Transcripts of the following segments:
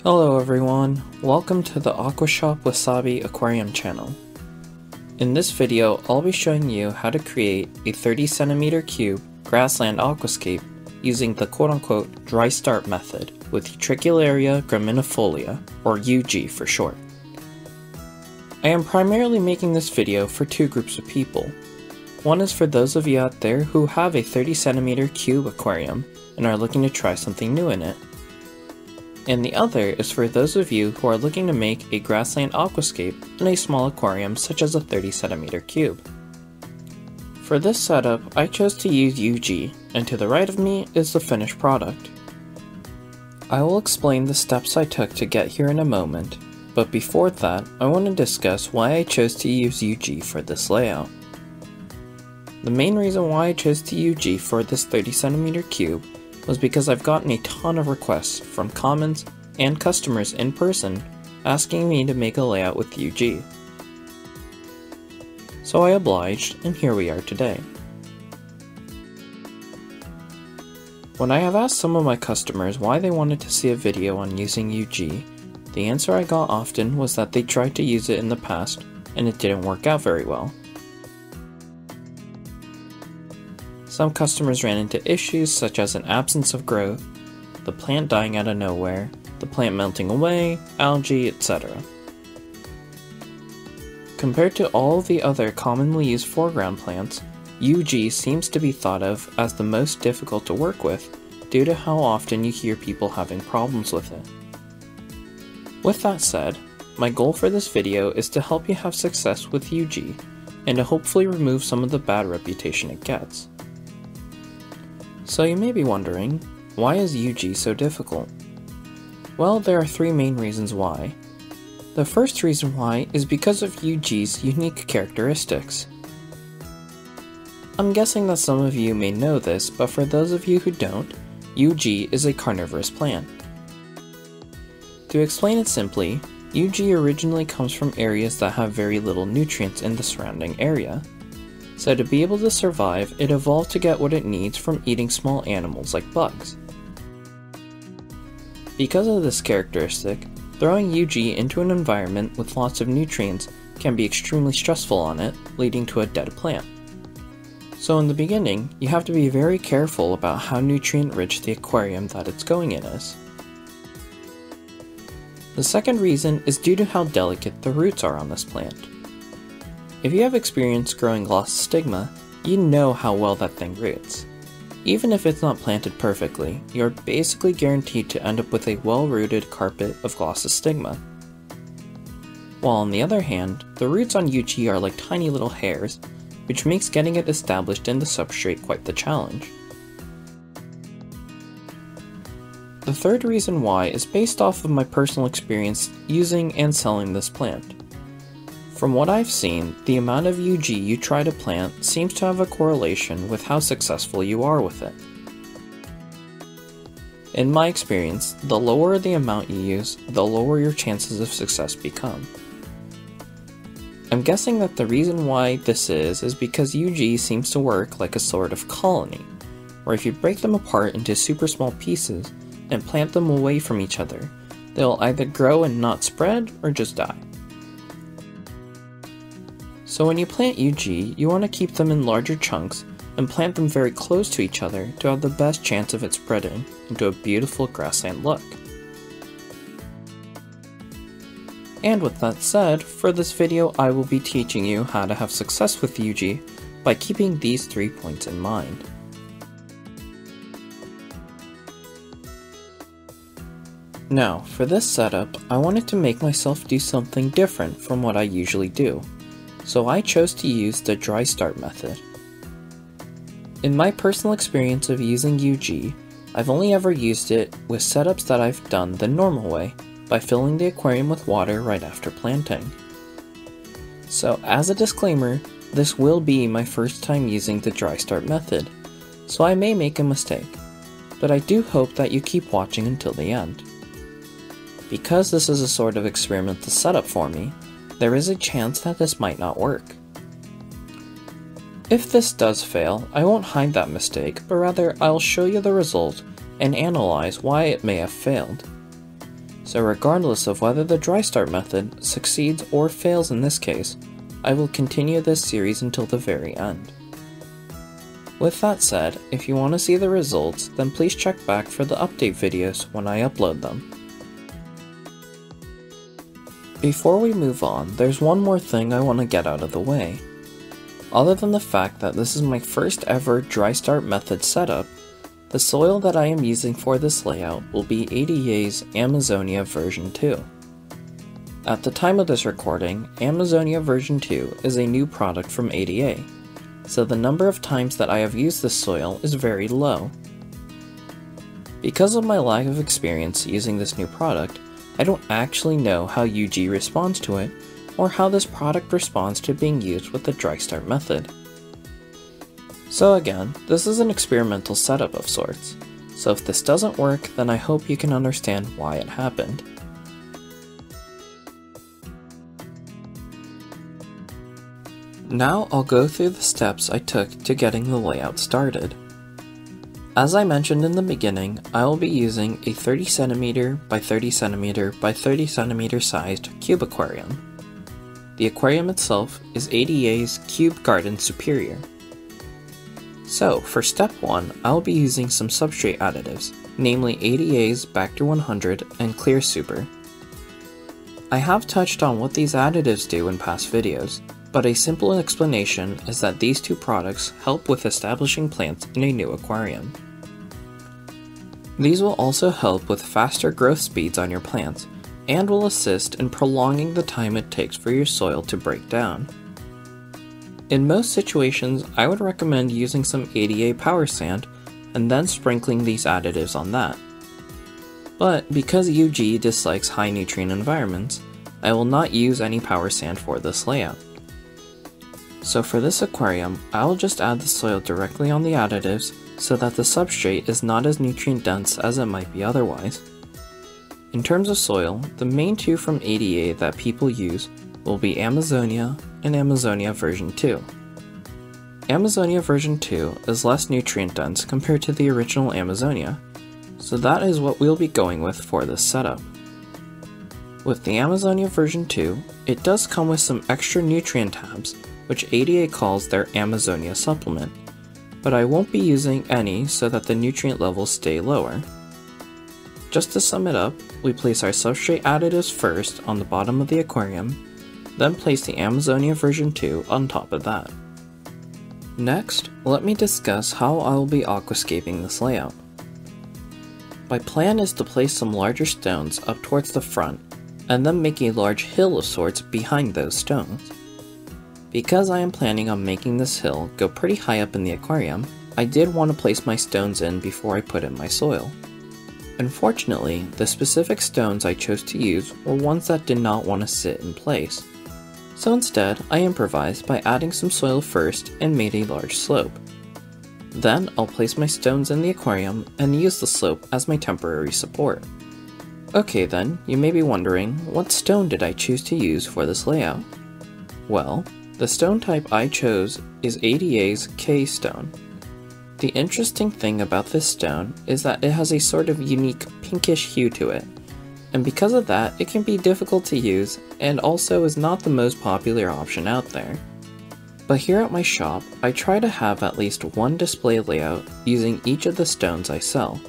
Hello everyone, welcome to the WASABI Aquarium channel. In this video, I'll be showing you how to create a 30 cm cube grassland aquascape using the quote-unquote dry start method with Utricularia graminifolia, or UG for short. I am primarily making this video for two groups of people. One is for those of you out there who have a 30 cm cube aquarium and are looking to try something new in it. And the other is for those of you who are looking to make a grassland aquascape in a small aquarium such as a 30 cm cube. For this setup, I chose to use UG, and to the right of me is the finished product. I will explain the steps I took to get here in a moment, but before that, I want to discuss why I chose to use UG for this layout. The main reason why I chose to use UG for this 30 cm cube was because I've gotten a ton of requests from comments and customers in person asking me to make a layout with UG. So I obliged, and here we are today. When I have asked some of my customers why they wanted to see a video on using UG, the answer I got often was that they tried to use it in the past and it didn't work out very well. Some customers ran into issues such as an absence of growth, the plant dying out of nowhere, the plant melting away, algae, etc. Compared to all the other commonly used foreground plants, UG seems to be thought of as the most difficult to work with due to how often you hear people having problems with it. With that said, my goal for this video is to help you have success with UG and to hopefully remove some of the bad reputation it gets. So you may be wondering, why is UG so difficult? Well, there are three main reasons why. The first reason why is because of UG's unique characteristics. I'm guessing that some of you may know this, but for those of you who don't, UG is a carnivorous plant. To explain it simply, UG originally comes from areas that have very little nutrients in the surrounding area. So to be able to survive, it evolved to get what it needs from eating small animals like bugs. Because of this characteristic, throwing UG into an environment with lots of nutrients can be extremely stressful on it, leading to a dead plant. So in the beginning, you have to be very careful about how nutrient-rich the aquarium that it's going in is. The second reason is due to how delicate the roots are on this plant. If you have experience growing Glossostigma, you know how well that thing roots. Even if it's not planted perfectly, you're basically guaranteed to end up with a well-rooted carpet of Glossostigma. While on the other hand, the roots on UG are like tiny little hairs, which makes getting it established in the substrate quite the challenge. The third reason why is based off of my personal experience using and selling this plant. From what I've seen, the amount of UG you try to plant seems to have a correlation with how successful you are with it. In my experience, the lower the amount you use, the lower your chances of success become. I'm guessing that the reason why this is because UG seems to work like a sort of colony, where if you break them apart into super small pieces and plant them away from each other, they'll either grow and not spread or just die. So when you plant UG, you want to keep them in larger chunks and plant them very close to each other to have the best chance of it spreading into a beautiful grassland look. And with that said, for this video I will be teaching you how to have success with UG by keeping these 3 points in mind. Now, for this setup, I wanted to make myself do something different from what I usually do. So I chose to use the dry start method. In my personal experience of using UG, I've only ever used it with setups that I've done the normal way, by filling the aquarium with water right after planting. So as a disclaimer, this will be my first time using the dry start method, so I may make a mistake, but I do hope that you keep watching until the end. Because this is a sort of experimental setup for me, there is a chance that this might not work. If this does fail, I won't hide that mistake, but rather I'll show you the result and analyze why it may have failed. so regardless of whether the dry start method succeeds or fails in this case, I will continue this series until the very end. With that said, if you want to see the results, then please check back for the update videos when I upload them. Before we move on, there's one more thing I want to get out of the way. Other than the fact that this is my first ever dry start method setup, the soil that I am using for this layout will be ADA's Amazonia version 2. At the time of this recording, Amazonia version 2 is a new product from ADA, so the number of times that I have used this soil is very low. Because of my lack of experience using this new product, I don't actually know how UG responds to it, or how this product responds to being used with the dry start method. So again, this is an experimental setup of sorts, so if this doesn't work, then I hope you can understand why it happened. Now I'll go through the steps I took to getting the layout started. As I mentioned in the beginning, I will be using a 30cm by 30cm by 30cm sized cube aquarium. The aquarium itself is ADA's Cube Garden Superior. So for step 1, I will be using some substrate additives, namely ADA's Bacter 100 and Clear Super. I have touched on what these additives do in past videos, but a simple explanation is that these two products help with establishing plants in a new aquarium. These will also help with faster growth speeds on your plants, and will assist in prolonging the time it takes for your soil to break down. In most situations, I would recommend using some ADA Power Sand and then sprinkling these additives on that. But because UG dislikes high nutrient environments, I will not use any Power Sand for this layout. So for this aquarium, I will just add the soil directly on the additives so that the substrate is not as nutrient dense as it might be otherwise. In terms of soil, the main two from ADA that people use will be Amazonia and Amazonia version 2. Amazonia version 2 is less nutrient dense compared to the original Amazonia, so that is what we'll be going with for this setup. With the Amazonia version 2, it does come with some extra nutrient tabs, which ADA calls their Amazonia supplement, but I won't be using any so that the nutrient levels stay lower. Just to sum it up, we place our substrate additives first on the bottom of the aquarium, then place the Amazonia version 2 on top of that. Next, let me discuss how I will be aquascaping this layout. My plan is to place some larger stones up towards the front, and then make a large hill of sorts behind those stones. Because I am planning on making this hill go pretty high up in the aquarium, I did want to place my stones in before I put in my soil. Unfortunately, the specific stones I chose to use were ones that did not want to sit in place. So instead, I improvised by adding some soil first and made a large slope. Then I'll place my stones in the aquarium and use the slope as my temporary support. Okay then, you may be wondering, what stone did I choose to use for this layout? Well, the stone type I chose is ADA's K stone. The interesting thing about this stone is that it has a sort of unique pinkish hue to it, and because of that it can be difficult to use and also is not the most popular option out there. But here at my shop, I try to have at least one display layout using each of the stones I sell,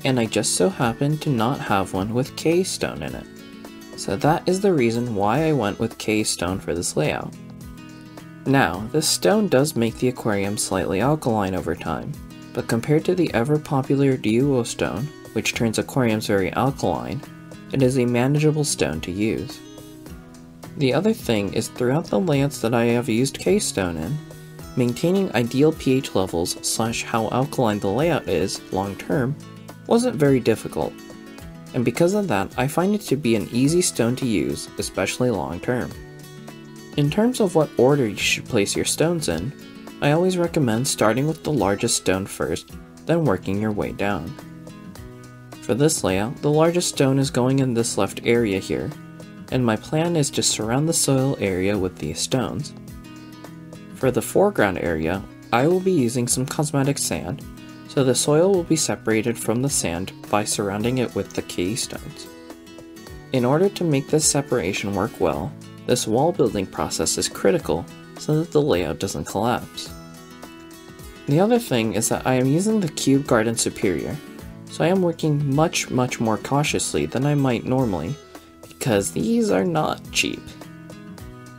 and I just so happen to not have one with K stone in it. So that is the reason why I went with K stone for this layout. Now, this stone does make the aquarium slightly alkaline over time, but compared to the ever popular duo stone, which turns aquariums very alkaline, it is a manageable stone to use. The other thing is throughout the layouts that I have used K stone in, maintaining ideal pH levels / how alkaline the layout is long term wasn't very difficult, and because of that I find it to be an easy stone to use, especially long term. In terms of what order you should place your stones in, I always recommend starting with the largest stone first, then working your way down. For this layout, the largest stone is going in this left area here, and my plan is to surround the soil area with these stones. For the foreground area, I will be using some cosmetic sand, so the soil will be separated from the sand by surrounding it with the key stones. In order to make this separation work well, this wall building process is critical so that the layout doesn't collapse. The other thing is that I am using the Cube Garden Superior, so I am working much more cautiously than I might normally, because these are not cheap.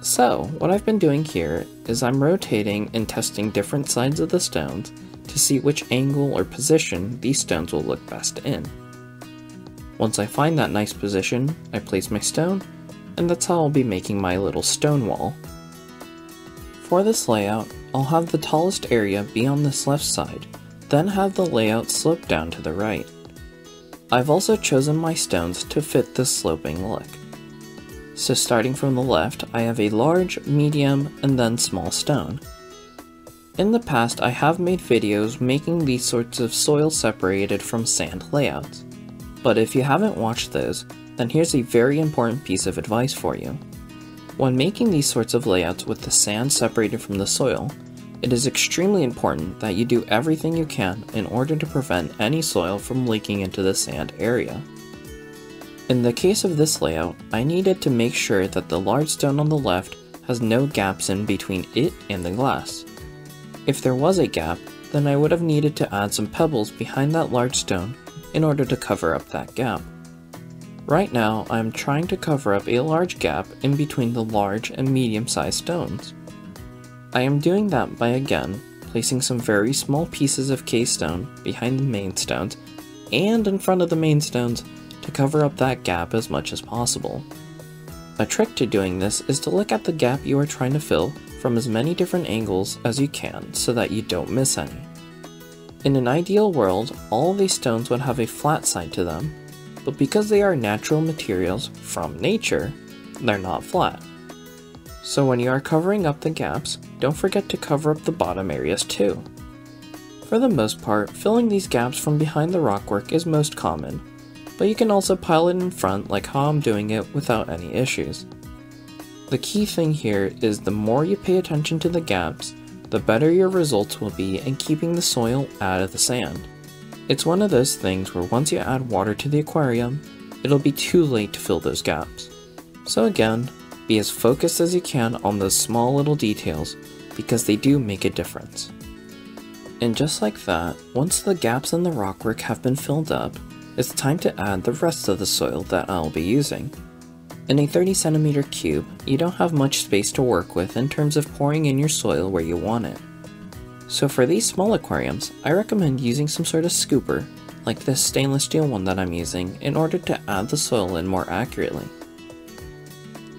So, what I've been doing here is I'm rotating and testing different sides of the stones to see which angle or position these stones will look best in. Once I find that nice position, I place my stone, and that's how I'll be making my little stone wall. For this layout, I'll have the tallest area be on this left side, then have the layout slope down to the right. I've also chosen my stones to fit this sloping look. So starting from the left, I have a large, medium, and then small stone. In the past, I have made videos making these sorts of soil separated from sand layouts. But if you haven't watched those, then here's a very important piece of advice for you. When making these sorts of layouts with the sand separated from the soil, it is extremely important that you do everything you can in order to prevent any soil from leaking into the sand area. In the case of this layout, I needed to make sure that the large stone on the left has no gaps in between it and the glass. If there was a gap, then I would have needed to add some pebbles behind that large stone in order to cover up that gap. Right now, I am trying to cover up a large gap in between the large and medium-sized stones. I am doing that by again placing some very small pieces of K-stone behind the main stones and in front of the main stones to cover up that gap as much as possible. A trick to doing this is to look at the gap you are trying to fill from as many different angles as you can so that you don't miss any. In an ideal world, all of these stones would have a flat side to them, but because they are natural materials from nature, they're not flat. So when you are covering up the gaps, don't forget to cover up the bottom areas too. For the most part, filling these gaps from behind the rockwork is most common, but you can also pile it in front like how I'm doing it without any issues. The key thing here is the more you pay attention to the gaps, the better your results will be in keeping the soil out of the sand. It's one of those things where once you add water to the aquarium, it'll be too late to fill those gaps. So again, be as focused as you can on those small little details because they do make a difference. And just like that, once the gaps in the rockwork have been filled up, it's time to add the rest of the soil that I'll be using. In a 30cm cube, you don't have much space to work with in terms of pouring in your soil where you want it. So for these small aquariums, I recommend using some sort of scooper, like this stainless steel one that I'm using, in order to add the soil in more accurately.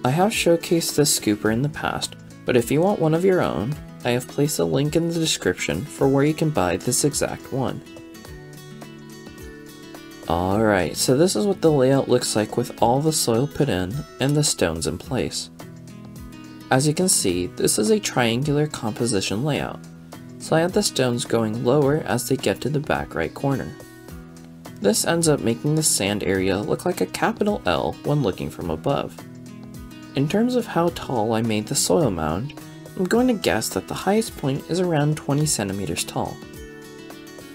I have showcased this scooper in the past, but if you want one of your own, I have placed a link in the description for where you can buy this exact one. Alright, so this is what the layout looks like with all the soil put in and the stones in place. As you can see, this is a triangular composition layout, so I have the stones going lower as they get to the back right corner. This ends up making the sand area look like a capital L when looking from above. In terms of how tall I made the soil mound, I'm going to guess that the highest point is around 20 centimeters tall.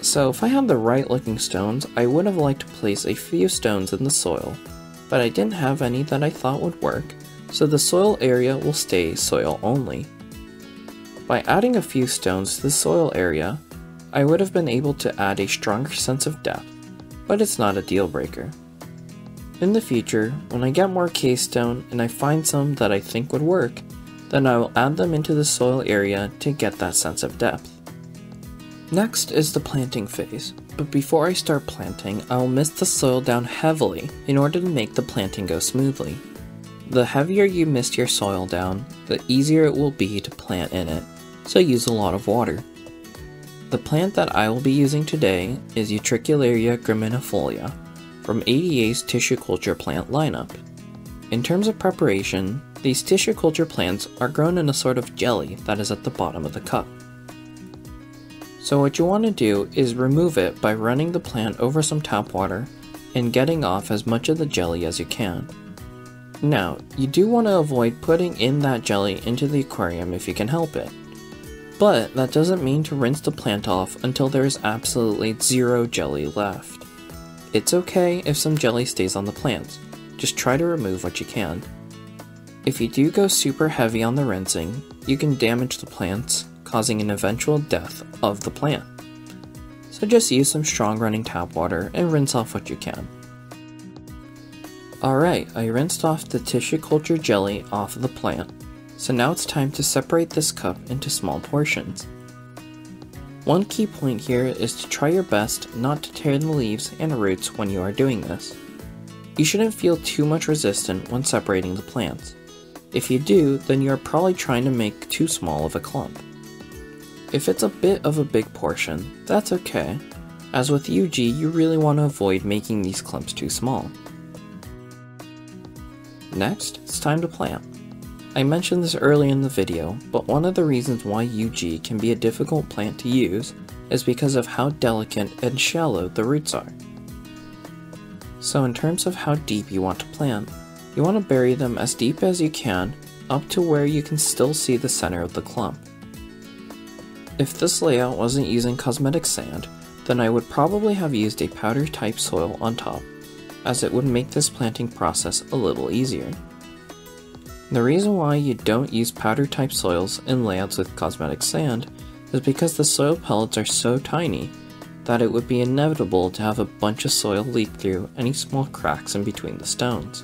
So if I had the right looking stones, I would have liked to place a few stones in the soil, but I didn't have any that I thought would work, so the soil area will stay soil only. By adding a few stones to the soil area, I would have been able to add a stronger sense of depth, but it's not a deal breaker. In the future, when I get more K-stone and I find some that I think would work, then I will add them into the soil area to get that sense of depth. Next is the planting phase, but before I start planting, I will mist the soil down heavily in order to make the planting go smoothly. The heavier you mist your soil down, the easier it will be to plant in it, so use a lot of water. The plant that I will be using today is Utricularia graminifolia from ADA's tissue culture plant lineup. In terms of preparation, these tissue culture plants are grown in a sort of jelly that is at the bottom of the cup. So what you want to do is remove it by running the plant over some tap water and getting off as much of the jelly as you can. Now, you do want to avoid putting in that jelly into the aquarium if you can help it. But that doesn't mean to rinse the plant off until there is absolutely zero jelly left. It's okay if some jelly stays on the plants, just try to remove what you can. If you do go super heavy on the rinsing, you can damage the plants, causing an eventual death of the plant. So just use some strong running tap water and rinse off what you can. Alright, I rinsed off the tissue culture jelly off of the plant, so now it's time to separate this cup into small portions. One key point here is to try your best not to tear the leaves and roots when you are doing this. You shouldn't feel too much resistance when separating the plants. If you do, then you are probably trying to make too small of a clump. If it's a bit of a big portion, that's okay, as with UG you really want to avoid making these clumps too small. Next, it's time to plant. I mentioned this early in the video, but one of the reasons why UG can be a difficult plant to use is because of how delicate and shallow the roots are. So in terms of how deep you want to plant, you want to bury them as deep as you can, up to where you can still see the center of the clump. If this layout wasn't using cosmetic sand, then I would probably have used a powder type soil on top, as it would make this planting process a little easier. The reason why you don't use powder type soils in layouts with cosmetic sand is because the soil pellets are so tiny that it would be inevitable to have a bunch of soil leak through any small cracks in between the stones.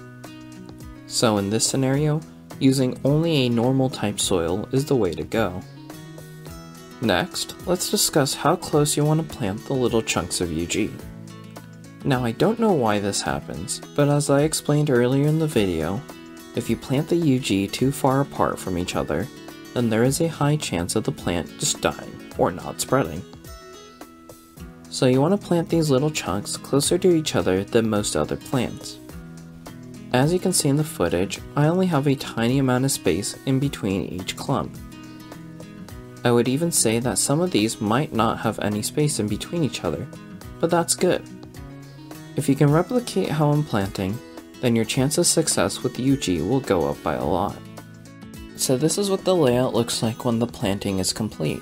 So in this scenario, using only a normal type soil is the way to go. Next, let's discuss how close you want to plant the little chunks of UG. Now I don't know why this happens, but as I explained earlier in the video, if you plant the UG too far apart from each other, then there is a high chance of the plant just dying or not spreading. So you want to plant these little chunks closer to each other than most other plants. As you can see in the footage, I only have a tiny amount of space in between each clump. I would even say that some of these might not have any space in between each other, but that's good. If you can replicate how I'm planting, then your chance of success with UG will go up by a lot. So this is what the layout looks like when the planting is complete.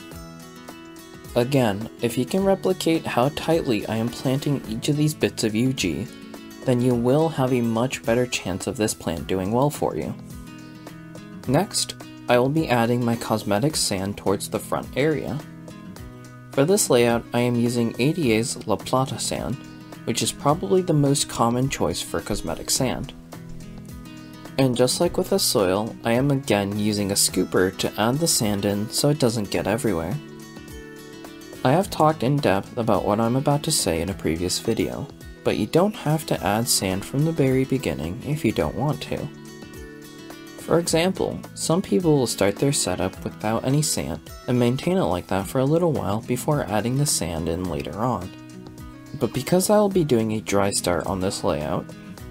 Again, if you can replicate how tightly I am planting each of these bits of UG, then you will have a much better chance of this plant doing well for you. Next, I will be adding my cosmetic sand towards the front area. For this layout, I am using ADA's La Plata sand, which is probably the most common choice for cosmetic sand. And just like with the soil, I am again using a scooper to add the sand in so it doesn't get everywhere. I have talked in depth about what I'm about to say in a previous video, but you don't have to add sand from the very beginning if you don't want to. For example, some people will start their setup without any sand and maintain it like that for a little while before adding the sand in later on. But because I will be doing a dry start on this layout,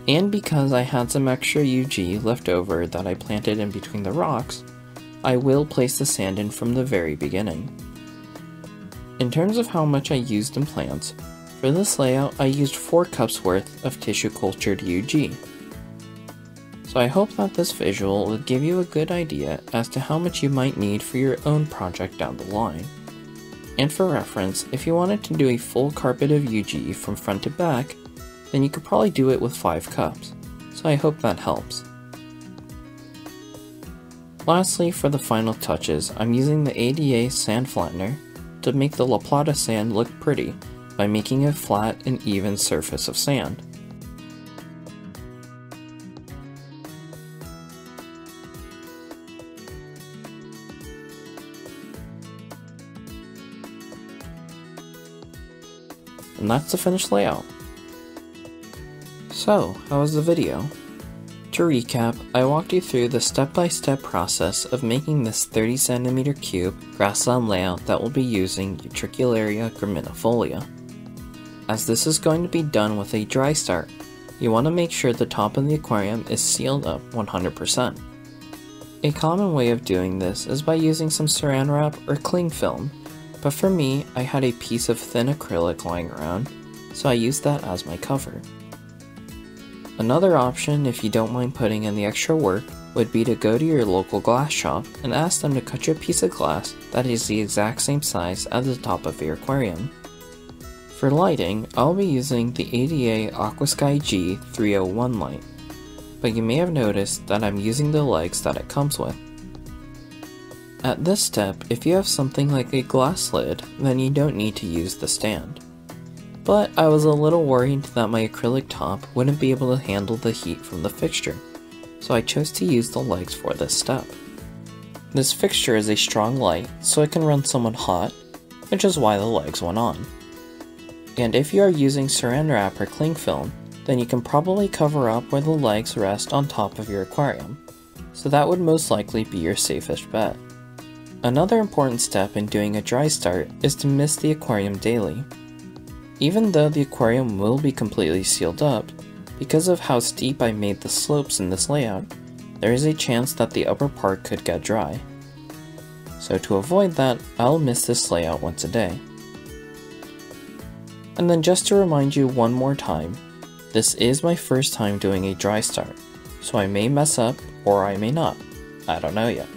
and because I had some extra UG left over that I planted in between the rocks, I will place the sand in from the very beginning. In terms of how much I used in plants, for this layout I used 4 cups worth of tissue cultured UG. So I hope that this visual will give you a good idea as to how much you might need for your own project down the line. And for reference, if you wanted to do a full carpet of UG from front to back, then you could probably do it with 5 cups, so I hope that helps. Lastly, for the final touches, I'm using the ADA sand flattener to make the La Plata sand look pretty by making a flat and even surface of sand. And that's the finished layout. So, how was the video? To recap, I walked you through the step-by-step process of making this 30cm cube grassland layout that will be using Utricularia graminifolia. As this is going to be done with a dry start, you want to make sure the top of the aquarium is sealed up 100%. A common way of doing this is by using some saran wrap or cling film, but for me, I had a piece of thin acrylic lying around, so I used that as my cover. Another option, if you don't mind putting in the extra work, would be to go to your local glass shop and ask them to cut you a piece of glass that is the exact same size as the top of your aquarium. For lighting, I'll be using the ADA Aquascape G301 light. but you may have noticed that I'm using the legs that it comes with. At this step, if you have something like a glass lid, then you don't need to use the stand. But I was a little worried that my acrylic top wouldn't be able to handle the heat from the fixture, so I chose to use the legs for this step. This fixture is a strong light, so it can run someone hot, which is why the legs went on. And if you are using saran wrap or cling film, then you can probably cover up where the legs rest on top of your aquarium, so that would most likely be your safest bet. Another important step in doing a dry start is to mist the aquarium daily. Even though the aquarium will be completely sealed up, because of how steep I made the slopes in this layout, there is a chance that the upper part could get dry. So to avoid that, I'll mist this layout once a day. And then just to remind you one more time, this is my first time doing a dry start, so I may mess up or I may not, I don't know yet.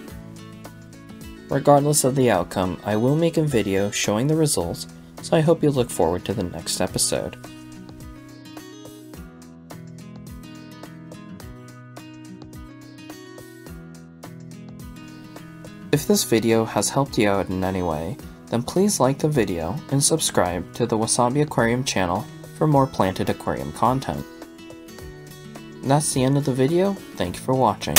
Regardless of the outcome, I will make a video showing the results, so I hope you look forward to the next episode. If this video has helped you out in any way, then please like the video and subscribe to the WASABI Aquarium channel for more planted aquarium content. That's the end of the video. Thank you for watching.